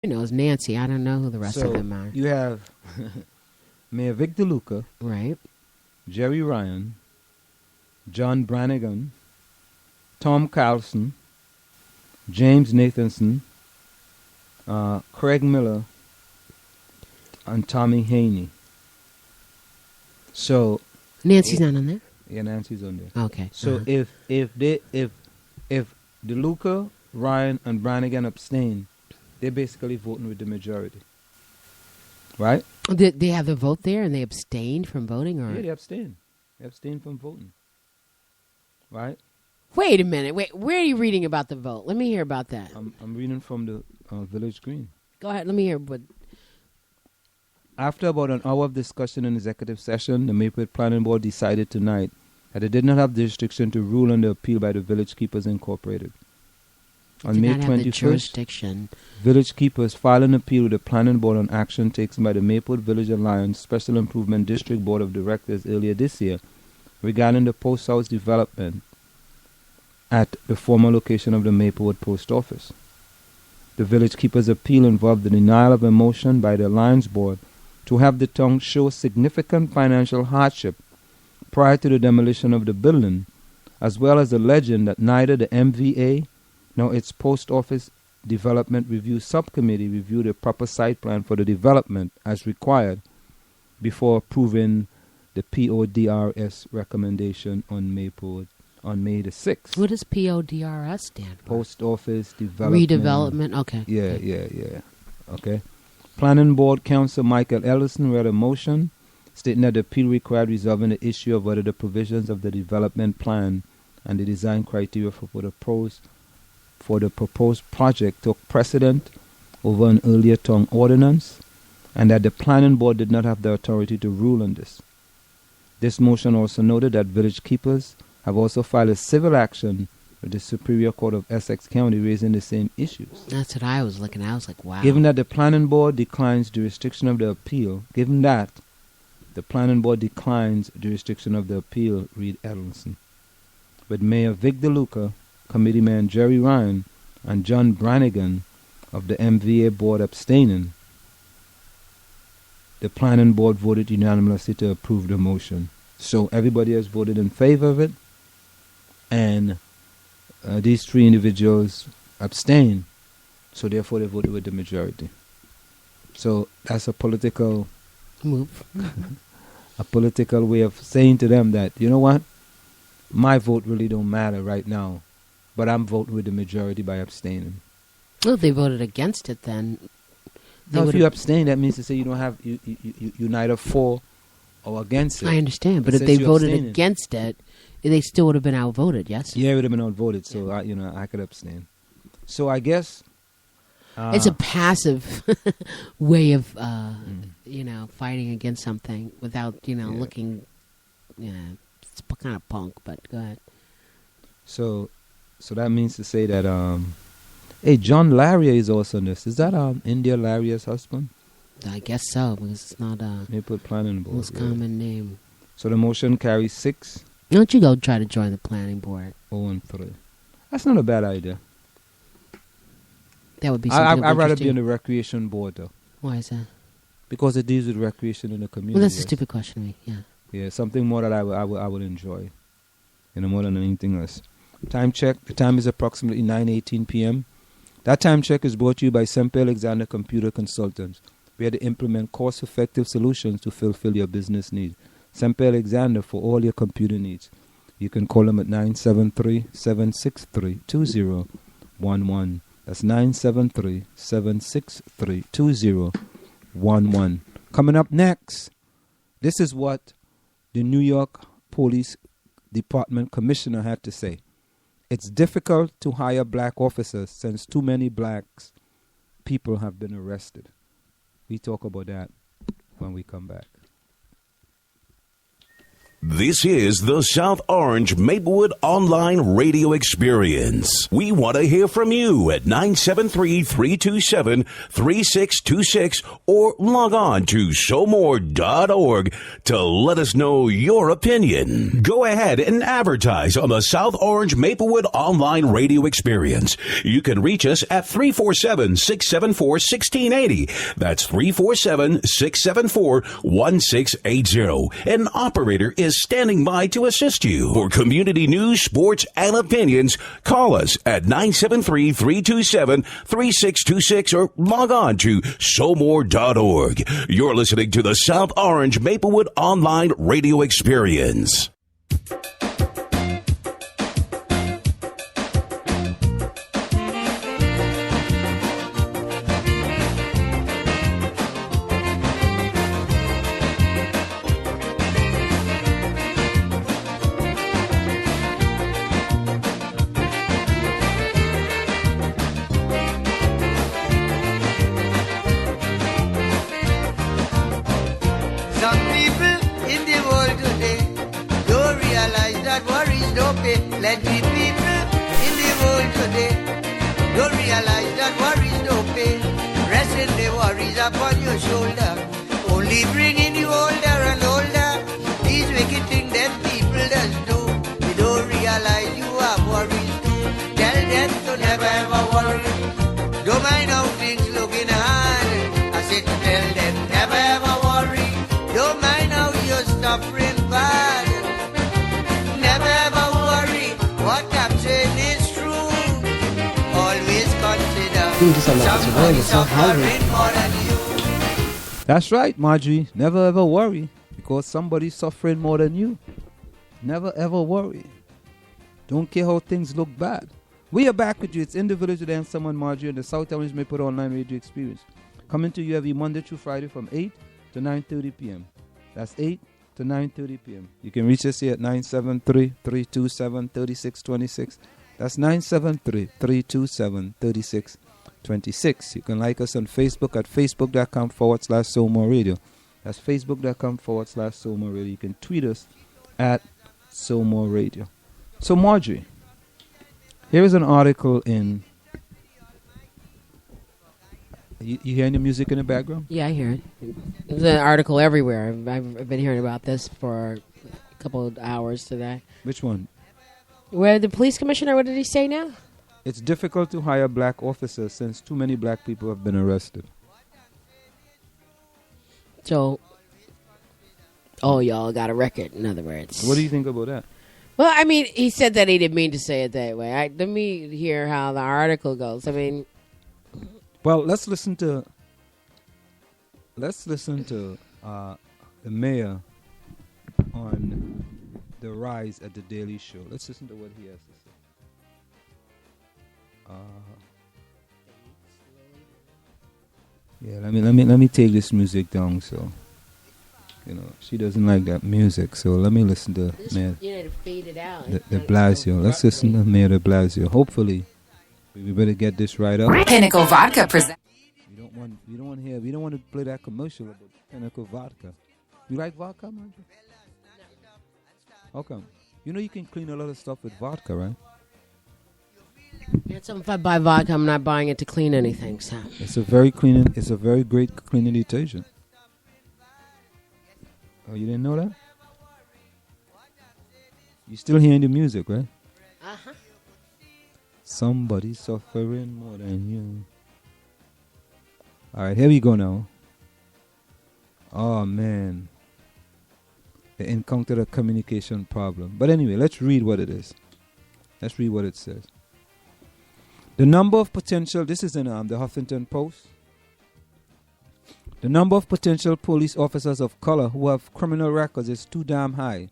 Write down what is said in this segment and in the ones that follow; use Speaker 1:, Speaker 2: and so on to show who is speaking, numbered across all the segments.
Speaker 1: knows Nancy. I don't know who the rest of them are.
Speaker 2: You have Mayor Vic DeLuca,
Speaker 1: Right.
Speaker 2: Jerry Ryan, John Brannigan, Tom Carlson, James Nathanson, Craig Miller, and Tommy Haney. So
Speaker 1: Nancy's not on there?
Speaker 2: yeah, Nancy's on there.
Speaker 1: Okay.
Speaker 2: So if DeLuca, Ryan, and Brannigan abstain, they're basically voting with the majority, right?
Speaker 1: Did they have the vote there and they abstained from voting? Or?
Speaker 2: Yeah, they abstain. They abstain from voting, right?
Speaker 1: Wait a minute. Wait, where are you reading about the vote? Let me hear about that.
Speaker 2: I'm reading from the Village Green.
Speaker 1: Go ahead. Let me hear what.
Speaker 2: After about an hour of discussion in executive session, the Maplewood Planning Board decided tonight that it did not have jurisdiction to rule on the appeal by the Village Keepers Incorporated. On May 21st, Village Keepers filed an appeal with the Planning Board on action taken by the Maplewood Village Alliance Special Improvement District Board of Directors earlier this year regarding the post house development at the former location of the Maplewood Post Office. The Village Keepers' appeal involved the denial of a motion by the Alliance Board to have the town show significant financial hardship prior to the demolition of the building, as well as alleging that neither the MVA nor its Post Office Development Review Subcommittee reviewed a proper site plan for the development as required before approving the PODRS recommendation on May the 6th.
Speaker 1: What does PODRS stand for?
Speaker 2: Post Office Development.
Speaker 1: Redevelopment, okay.
Speaker 2: Yeah. Okay. Planning Board Counsel Michael Ellison read a motion stating that the appeal required resolving the issue of whether the provisions of the development plan and the design criteria for the proposed project took precedent over an earlier town ordinance, and that the Planning Board did not have the authority to rule on this. This motion also noted that Village Keepers have also filed a civil action with the Superior Court of Essex County raising the same issues.
Speaker 1: That's what I was looking at. I was like, wow.
Speaker 2: Given that the Planning Board declines jurisdiction of the appeal, read Edelson. With Mayor Vic DeLuca, Committeeman Jerry Ryan, and John Brannigan of the MVA Board abstaining, the Planning Board voted unanimously to approve the motion. So everybody has voted in favor of it, and these three individuals abstain, so therefore they voted with the majority. So that's a political
Speaker 1: move.
Speaker 2: A political way of saying to them that, you know what, my vote really don't matter right now, but I'm voting with the majority by abstaining.
Speaker 1: Well, if they voted against it, then...
Speaker 2: No, if you abstain, that means to say you don't have, you're neither for or against it.
Speaker 1: I understand, but if they voted against it, they still would have been outvoted, yes?
Speaker 2: Yeah, it would have been outvoted, so yeah. I could abstain. So I guess...
Speaker 1: it's a passive way of, fighting against something without, looking, it's kind of punk, but go ahead.
Speaker 2: So that means to say that, hey, John Larrier is also in this. Is that India Larrier's husband?
Speaker 1: I guess so, because it's not a
Speaker 2: Maplewood Planning Board.
Speaker 1: Most common name.
Speaker 2: So the motion carries 6.
Speaker 1: Why don't you go try to join the planning board?
Speaker 2: 0-3. That's not a bad idea.
Speaker 1: That would be something
Speaker 2: I'd rather be on the recreation board, though.
Speaker 1: Why is that?
Speaker 2: Because it deals with recreation in the community.
Speaker 1: Well, that's a stupid question to me, yeah.
Speaker 2: Yeah, something more that I would enjoy. More than anything else. Time check. The time is approximately 9:18 p.m. That time check is brought to you by Semper Alexander Computer Consultants, where they implement cost-effective solutions to fulfill your business needs. Semper Alexander for all your computer needs. You can call them at 973-763-2011. That's 973-763-2011. Coming up next, this is what the New York Police Department Commissioner had to say. It's difficult to hire black officers since too many black people have been arrested. We talk about that when we come back.
Speaker 3: This is the South Orange Maplewood Online Radio Experience. We want to hear from you at 973-327-3626 or log on to SoMore.org to let us know your opinion. Go ahead and advertise on the South Orange Maplewood Online Radio Experience. You can reach us at 347-674-1680. That's 347-674-1680. An operator is standing by to assist you. For community news, sports, and opinions, call us at 973-327-3626 or log on to SoMore.org. You're listening to the South Orange Maplewood Online Radio Experience.
Speaker 4: Plenty people in the world today don't realize that worries don't pay. Resting the worries upon your shoulder, only bringing you older and older. These wicked things that people does do, you don't realize you have worries too. Tell them to never ever worry. Don't mind how things looking hard. I said to tell them never ever worry. Don't mind how you're suffering bad. Never ever worry. What I'm saying is true. Always consider somebody suffering more than you.
Speaker 2: That's right, Marjorie. Never ever worry because somebody's suffering more than you. Never ever worry. Don't care how things look bad. We are back with you. It's In the Village with Anselm and Marjorie and the South Orange Maplewood Online Radio Experience. Coming to you every Monday through Friday from 8 to 9:30 p.m. That's 8 to 9:30 p.m. You can reach us here at 973-327-3626. That's 973-327-3626. You can like us on Facebook at facebook.com/SoMore Radio. That's facebook.com/SoMore Radio. You can tweet us at SoMore Radio. So Marjorie, here is an article in... You hearing the music in the background?
Speaker 1: Yeah, I hear it. There's an article everywhere. I've been hearing about this for a couple of hours today.
Speaker 2: Which one?
Speaker 1: Where the police commissioner, what did he say now?
Speaker 2: It's difficult to hire black officers since too many black people have been arrested.
Speaker 1: So, y'all got a record, in other words.
Speaker 2: What do you think about that?
Speaker 1: Well, I mean, he said that he didn't mean to say it that way. Let me hear how the article goes. I mean...
Speaker 2: Well, let's listen to the mayor on the rise at the Daily Show. Let's listen to what he has to say. Let me take this music down. So, she doesn't like that music. So let me listen to Mayor.
Speaker 1: You know, to fade it out.
Speaker 2: The Blasio. Let's listen to Mayor de Blasio. Hopefully. We better get this right up.
Speaker 5: Pinnacle Vodka presents.
Speaker 2: We don't want to play that commercial about Pinnacle Vodka. You like vodka, Marjorie? How come? You know you can clean a lot of stuff with vodka, right?
Speaker 1: So if I buy vodka, I'm not buying it to clean anything. So
Speaker 2: it's a very great cleaning detergent. Oh, you didn't know that? You still hearing the music, right?
Speaker 1: Uh-huh.
Speaker 2: Somebody suffering more than you. All right, here we go now. Oh, man. They encountered a communication problem. But anyway, let's read what it is. Let's read what it says. The number of potential... This is in the Huffington Post. The number of potential police officers of color who have criminal records is too damn high.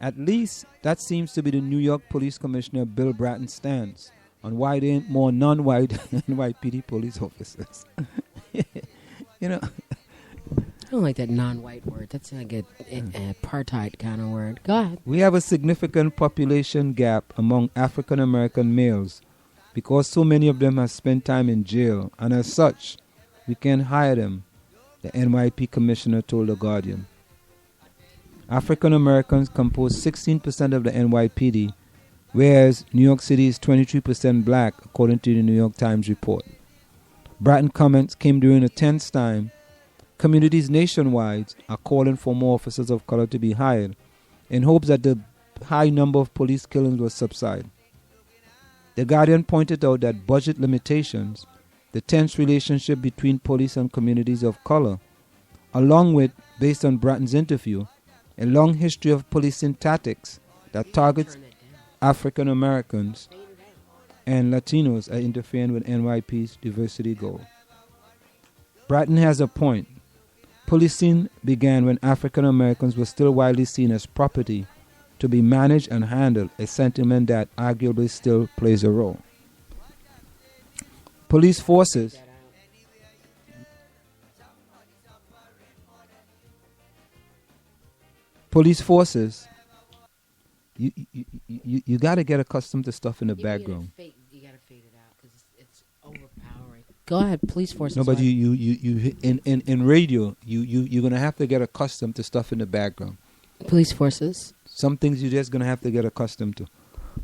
Speaker 2: At least that seems to be the New York Police Commissioner Bill Bratton's stance on why there ain't more non-white NYPD police officers. You know,
Speaker 1: I don't like that non-white word. That's like an apartheid kind of word. Go ahead.
Speaker 2: We have a significant population gap among African American males because so many of them have spent time in jail, and as such, we can't hire them, the NYP commissioner told The Guardian. African Americans compose 16% of the NYPD, whereas New York City is 23% black, according to the New York Times report. Bratton comments came during a tense time. Communities nationwide are calling for more officers of color to be hired in hopes that the high number of police killings will subside. The Guardian pointed out that budget limitations, the tense relationship between police and communities of color, along with, based on Bratton's interview, a long history of policing tactics that targets African Americans and Latinos, are interfering with NYP's diversity goal. Bratton has a point. Policing began when African Americans were still widely seen as property to be managed and handled, a sentiment that arguably still plays a role. Police forces you got to get accustomed to stuff in the background.
Speaker 1: You got to fade it out because it's overpowering. Go ahead, police forces.
Speaker 2: No, but you in radio, you're going to have to get accustomed to stuff in the background.
Speaker 1: Police forces.
Speaker 2: Some things you're just going to have to get accustomed to.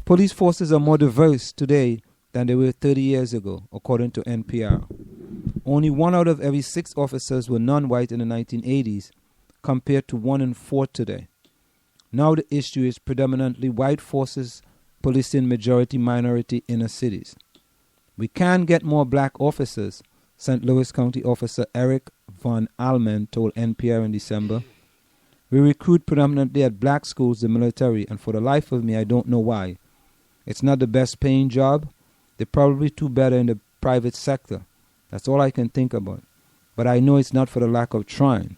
Speaker 2: Police forces are more diverse today than they were 30 years ago, according to NPR. Only 1 out of every 6 officers were non-white in the 1980s, compared to 1 in 4 today. Now the issue is predominantly white forces policing majority-minority inner cities. We can get more black officers, St. Louis County Officer Eric Von Almen told NPR in December. We recruit predominantly at black schools, the military, and for the life of me, I don't know why. It's not the best paying job. They're probably too better in the private sector. That's all I can think about. But I know it's not for the lack of trying.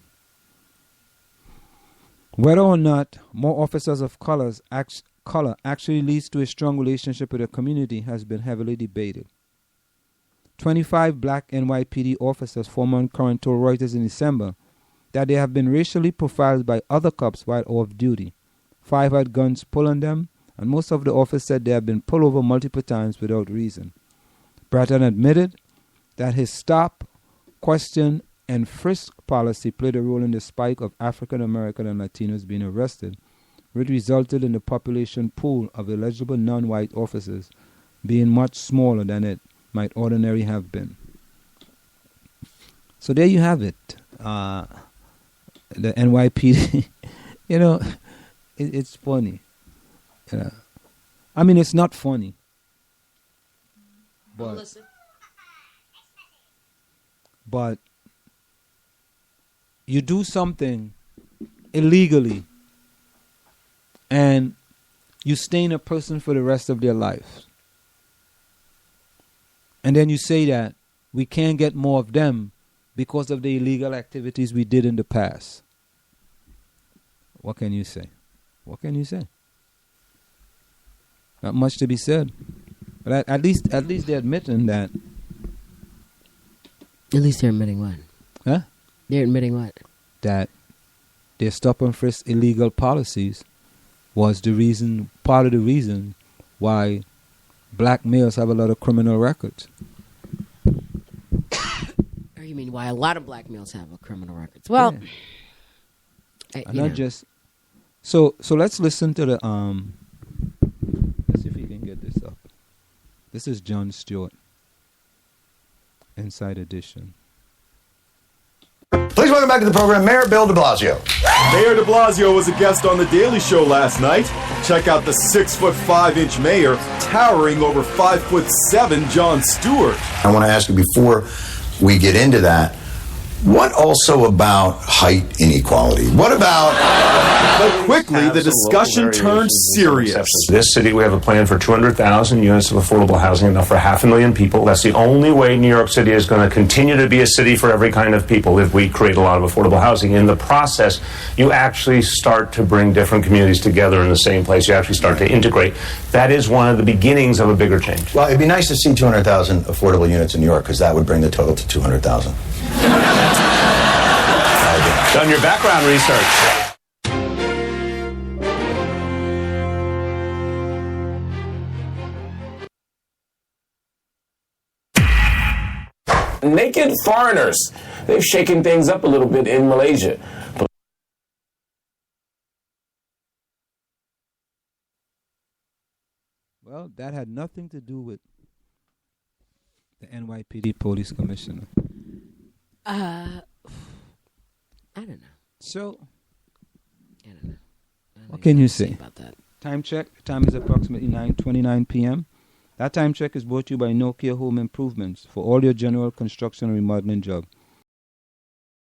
Speaker 2: Whether or not more officers of color actually leads to a strong relationship with the community has been heavily debated. 25 black NYPD officers, former and current, told Reuters in December that they have been racially profiled by other cops while off duty. 5 had guns pulled on them, and most of the officers said they have been pulled over multiple times without reason. Bratton admitted that his stop, question, and frisk policy played a role in the spike of African American and Latinos being arrested, which resulted in the population pool of eligible non-white officers being much smaller than it might ordinarily have been. So there you have it. The NYPD, it's funny. I mean, it's not funny. But you do something illegally and you stain a person for the rest of their life. And then you say that we can't get more of them because of the illegal activities we did in the past. What can you say? What can you say? Not much to be said. But at least they're admitting that.
Speaker 1: At least they're admitting what?
Speaker 2: Huh?
Speaker 1: They're admitting what?
Speaker 2: That their stop and frisk illegal policies was part of the reason why black males have a lot of criminal records.
Speaker 1: Or you mean why a lot of black males have a criminal records? Well,
Speaker 2: just so let's listen to the let's see if we can get this up. This is Jon Stewart, Inside Edition.
Speaker 5: Please welcome back to the program Mayor Bill de Blasio.
Speaker 6: Mayor de Blasio was a guest on The Daily Show last night. Check out the 6'5" mayor towering over 5'7" Jon Stewart.
Speaker 5: I want to ask you before we get into that, what also about height inequality? What about...
Speaker 6: But quickly, the discussion turned serious.
Speaker 7: This city, we have a plan for 200,000 units of affordable housing, enough for 500,000 people. That's the only way New York City is going to continue to be a city for every kind of people if we create a lot of affordable housing. In the process, you actually start to bring different communities together in the same place. You actually start to integrate. That is one of the beginnings of a bigger change.
Speaker 5: Well, it'd be nice to see 200,000 affordable units in New York, because that would bring the total to 200,000.
Speaker 7: Done your background research.
Speaker 8: Naked foreigners. They've shaken things up a little bit in Malaysia.
Speaker 2: that had nothing to do with the NYPD police commissioner.
Speaker 1: I don't know.
Speaker 2: So,
Speaker 1: I don't know.
Speaker 2: what can you say
Speaker 1: about that?
Speaker 2: Time check. Time is approximately 9:29 p.m. That time check is brought to you by Nokia Home Improvements for all your general construction and remodeling job.